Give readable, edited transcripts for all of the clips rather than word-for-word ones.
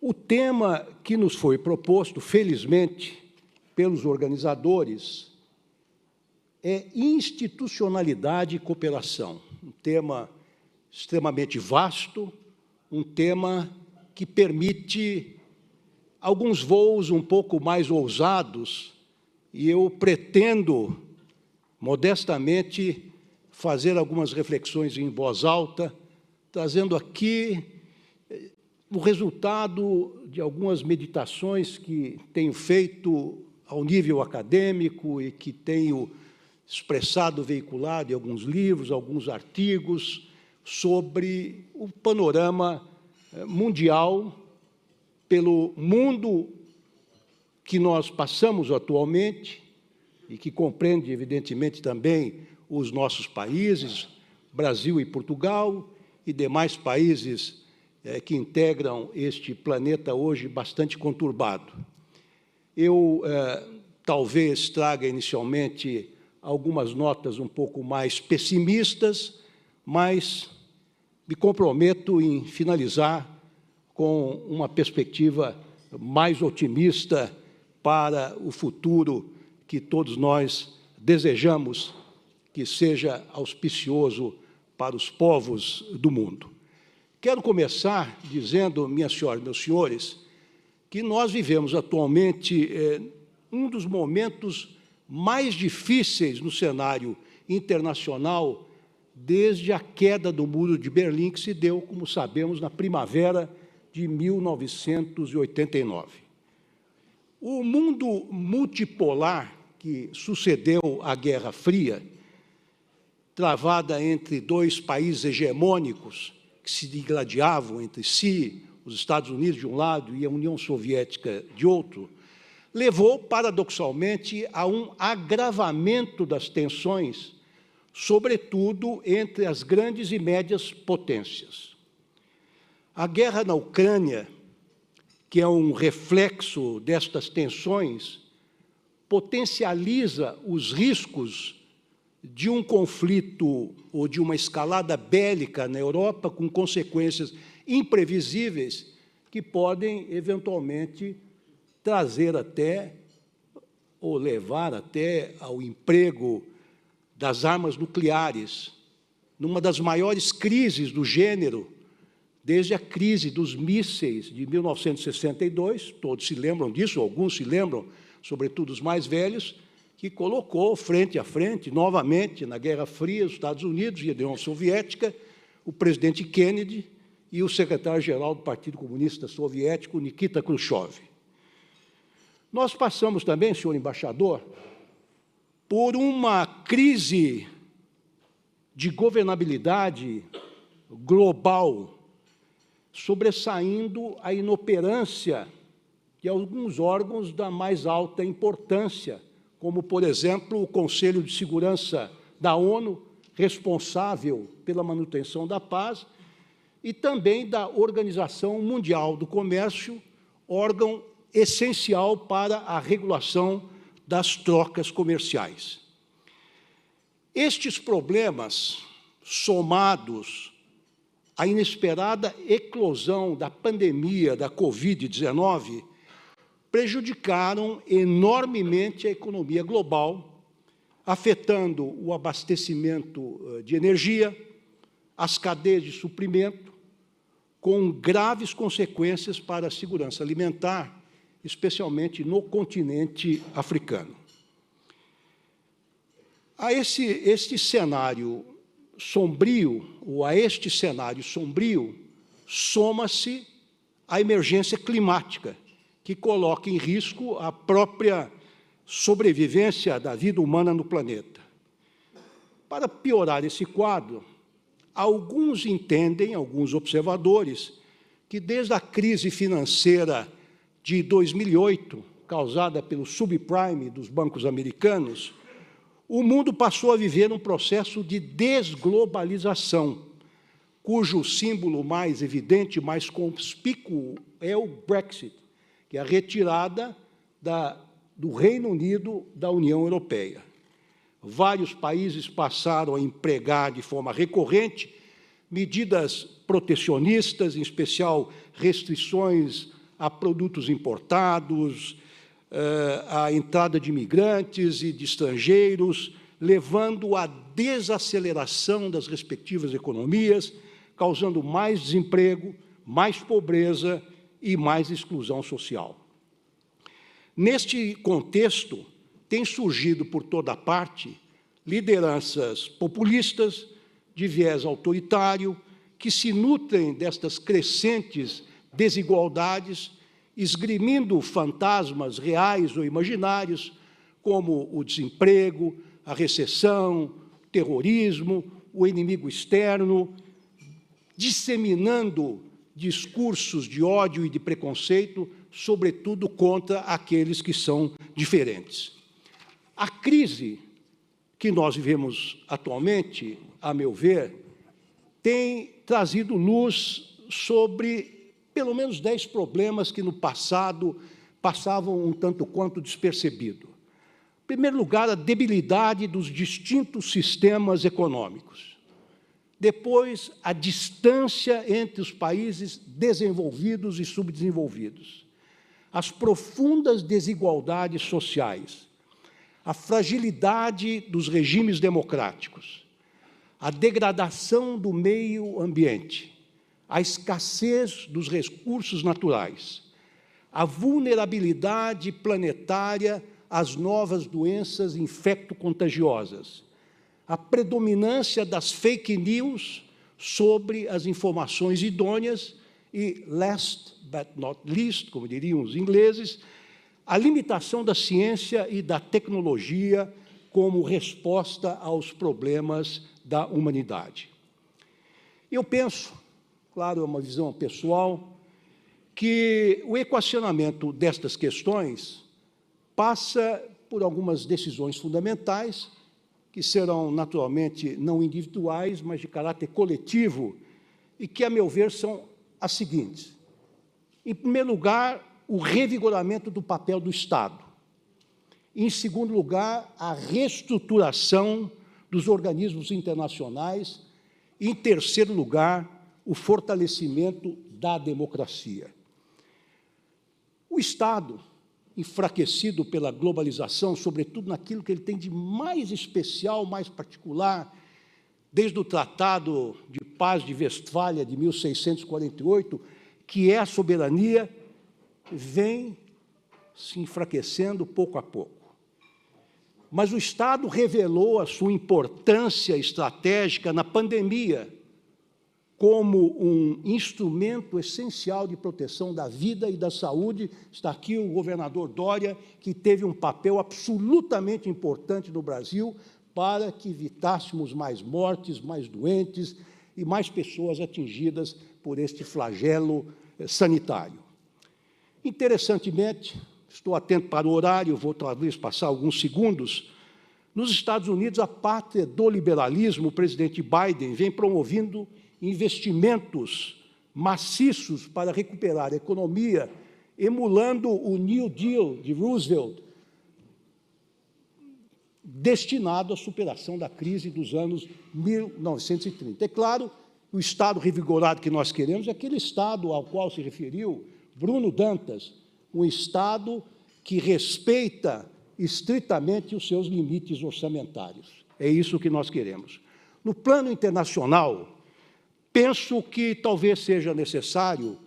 O tema que nos foi proposto, felizmente, pelos organizadores, é institucionalidade e cooperação. Um tema extremamente vasto, um tema que permite alguns voos um pouco mais ousados, e eu pretendo, modestamente, fazer algumas reflexões em voz alta, trazendo aqui o resultado de algumas meditações que tenho feito ao nível acadêmico e que tenho expressado, veiculado em alguns livros, alguns artigos, sobre o panorama mundial, pelo mundo que nós passamos atualmente e que compreende, evidentemente, também os nossos países, Brasil e Portugal, e demais países que integram este planeta hoje bastante conturbado. Eu talvez traga inicialmente algumas notas um pouco mais pessimistas, mas me comprometo em finalizar com uma perspectiva mais otimista para o futuro que todos nós desejamos que seja auspicioso para os povos do mundo. Quero começar dizendo, minhas senhoras e meus senhores, que nós vivemos atualmente um dos momentos mais difíceis no cenário internacional desde a queda do Muro de Berlim, que se deu, como sabemos, na primavera de 1989. O mundo multipolar que sucedeu à Guerra Fria, travada entre dois países hegemônicos que se digladiavam entre si, os Estados Unidos de um lado e a União Soviética de outro, levou, paradoxalmente, a um agravamento das tensões, sobretudo entre as grandes e médias potências. A guerra na Ucrânia, que é um reflexo destas tensões, potencializa os riscos de um conflito ou de uma escalada bélica na Europa, com consequências imprevisíveis que podem, eventualmente, trazer até, ou levar até ao emprego das armas nucleares, numa das maiores crises do gênero, desde a crise dos mísseis de 1962, todos se lembram disso, alguns se lembram, sobretudo os mais velhos, que colocou frente a frente, novamente, na Guerra Fria, os Estados Unidos e a União Soviética, o presidente Kennedy e o secretário-geral do Partido Comunista Soviético, Nikita Khrushchev. Nós passamos também, senhor embaixador, por uma crise de governabilidade global, sobressaindo a inoperância de alguns órgãos da mais alta importância, como, por exemplo, o Conselho de Segurança da ONU, responsável pela manutenção da paz, e também da Organização Mundial do Comércio, órgão essencial para a regulação das trocas comerciais. Estes problemas, somados à inesperada eclosão da pandemia da Covid-19, prejudicaram enormemente a economia global, afetando o abastecimento de energia, as cadeias de suprimento, com graves consequências para a segurança alimentar, especialmente no continente africano. A este cenário sombrio, soma-se a emergência climática, que coloca em risco a própria sobrevivência da vida humana no planeta. Para piorar esse quadro, alguns entendem, alguns observadores, que desde a crise financeira de 2008, causada pelo subprime dos bancos americanos, o mundo passou a viver um processo de desglobalização, cujo símbolo mais evidente, mais conspícuo, é o Brexit, que é a retirada do Reino Unido da União Europeia. Vários países passaram a empregar de forma recorrente medidas protecionistas, em especial restrições a produtos importados, a entrada de imigrantes e de estrangeiros, levando à desaceleração das respectivas economias, causando mais desemprego, mais pobreza e mais exclusão social. Neste contexto, tem surgido por toda parte lideranças populistas de viés autoritário que se nutrem destas crescentes desigualdades, esgrimindo fantasmas reais ou imaginários, como o desemprego, a recessão, o terrorismo, o inimigo externo, disseminando discursos de ódio e de preconceito, sobretudo contra aqueles que são diferentes. A crise que nós vivemos atualmente, a meu ver, tem trazido luz sobre pelo menos 10 problemas que no passado passavam um tanto quanto despercebido. Em primeiro lugar, a debilidade dos distintos sistemas econômicos. Depois, a distância entre os países desenvolvidos e subdesenvolvidos. As profundas desigualdades sociais. A fragilidade dos regimes democráticos. A degradação do meio ambiente. A escassez dos recursos naturais. A vulnerabilidade planetária às novas doenças infecto-contagiosas, a predominância das fake news sobre as informações idôneas e, last but not least, como diriam os ingleses, a limitação da ciência e da tecnologia como resposta aos problemas da humanidade. Eu penso, claro, é uma visão pessoal, que o equacionamento destas questões passa por algumas decisões fundamentais, que serão, naturalmente, não individuais, mas de caráter coletivo, e que, a meu ver, são as seguintes. Em primeiro lugar, o revigoramento do papel do Estado. Em segundo lugar, a reestruturação dos organismos internacionais. E, em terceiro lugar, o fortalecimento da democracia. O Estado, enfraquecido pela globalização, sobretudo naquilo que ele tem de mais especial, mais particular, desde o Tratado de Paz de Westfália, de 1648, que é a soberania, vem se enfraquecendo pouco a pouco. Mas o Estado revelou a sua importância estratégica na pandemia, como um instrumento essencial de proteção da vida e da saúde. Está aqui o governador Dória, que teve um papel absolutamente importante no Brasil para que evitássemos mais mortes, mais doentes e mais pessoas atingidas por este flagelo sanitário. Interessantemente, estou atento para o horário, vou talvez passar alguns segundos, nos Estados Unidos, a pátria do liberalismo, o presidente Biden vem promovendo investimentos maciços para recuperar a economia, emulando o New Deal de Roosevelt, destinado à superação da crise dos anos 1930. É claro, o Estado revigorado que nós queremos é aquele Estado ao qual se referiu Bruno Dantas, um Estado que respeita estritamente os seus limites orçamentários. É isso que nós queremos. No plano internacional, penso que talvez seja necessário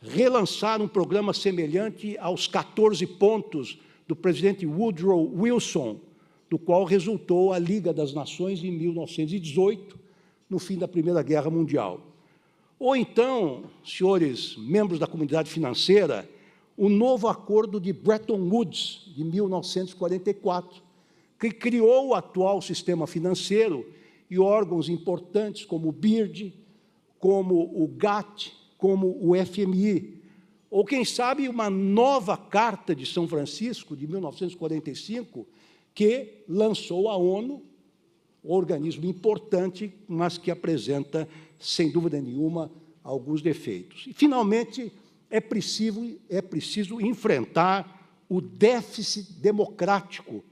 relançar um programa semelhante aos 14 pontos do presidente Woodrow Wilson, do qual resultou a Liga das Nações em 1918, no fim da Primeira Guerra Mundial. Ou então, senhores membros da comunidade financeira, o novo acordo de Bretton Woods, de 1944, que criou o atual sistema financeiro e órgãos importantes como o BIRD, como o GATT, como o FMI, ou, quem sabe, uma nova Carta de São Francisco, de 1945, que lançou a ONU, um organismo importante, mas que apresenta, sem dúvida nenhuma, alguns defeitos. E, finalmente, é preciso enfrentar o déficit democrático,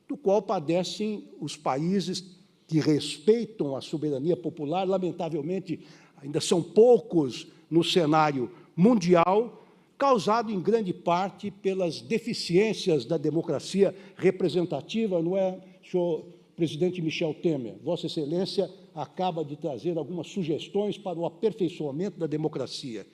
do qual padecem os países que respeitam a soberania popular. Lamentavelmente, ainda são poucos no cenário mundial, causado em grande parte pelas deficiências da democracia representativa, não é, senhor presidente Michel Temer? Vossa Excelência acaba de trazer algumas sugestões para o aperfeiçoamento da democracia.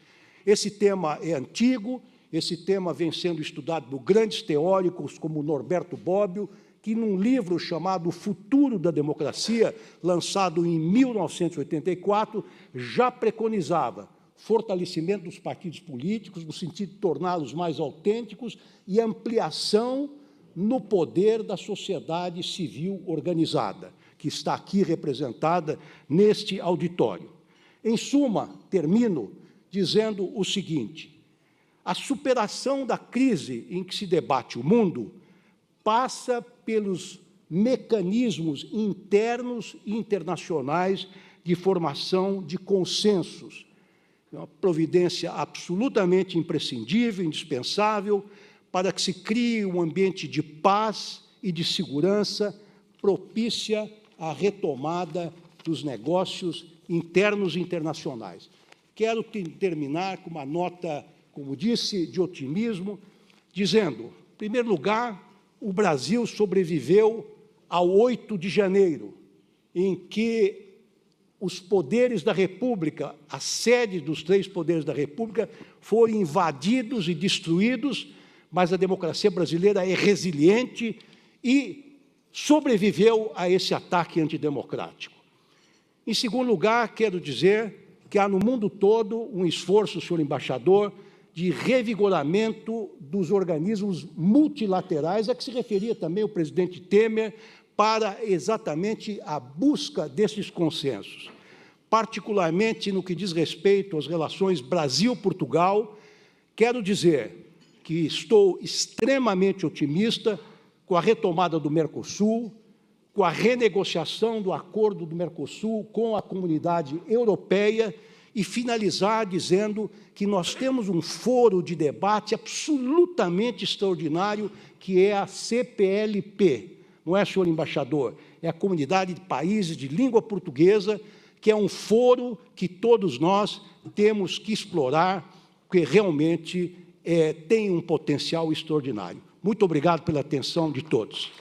Esse tema é antigo, esse tema vem sendo estudado por grandes teóricos como Norberto Bobbio, que num livro chamado O Futuro da Democracia, lançado em 1984, já preconizava fortalecimento dos partidos políticos, no sentido de torná-los mais autênticos e ampliação no poder da sociedade civil organizada, que está aqui representada neste auditório. Em suma, termino dizendo o seguinte: a superação da crise em que se debate o mundo passa pelos mecanismos internos e internacionais de formação de consensos. É uma providência absolutamente imprescindível, indispensável, para que se crie um ambiente de paz e de segurança propícia à retomada dos negócios internos e internacionais. Quero terminar com uma nota, como disse, de otimismo, dizendo, em primeiro lugar, o Brasil sobreviveu ao 8 de janeiro, em que os poderes da República, a sede dos 3 poderes da República, foram invadidos e destruídos, mas a democracia brasileira é resiliente e sobreviveu a esse ataque antidemocrático. Em segundo lugar, quero dizer que há no mundo todo um esforço, senhor embaixador, de revigoramento dos organismos multilaterais, a que se referia também o presidente Temer, para exatamente a busca desses consensos, particularmente no que diz respeito às relações Brasil-Portugal. Quero dizer que estou extremamente otimista com a retomada do Mercosul, com a renegociação do acordo do Mercosul com a comunidade europeia e finalizar dizendo que nós temos um foro de debate absolutamente extraordinário, que é a CPLP. Não é, senhor embaixador? É a Comunidade de Países de Língua Portuguesa, que é um foro que todos nós temos que explorar, porque realmente tem um potencial extraordinário. Muito obrigado pela atenção de todos.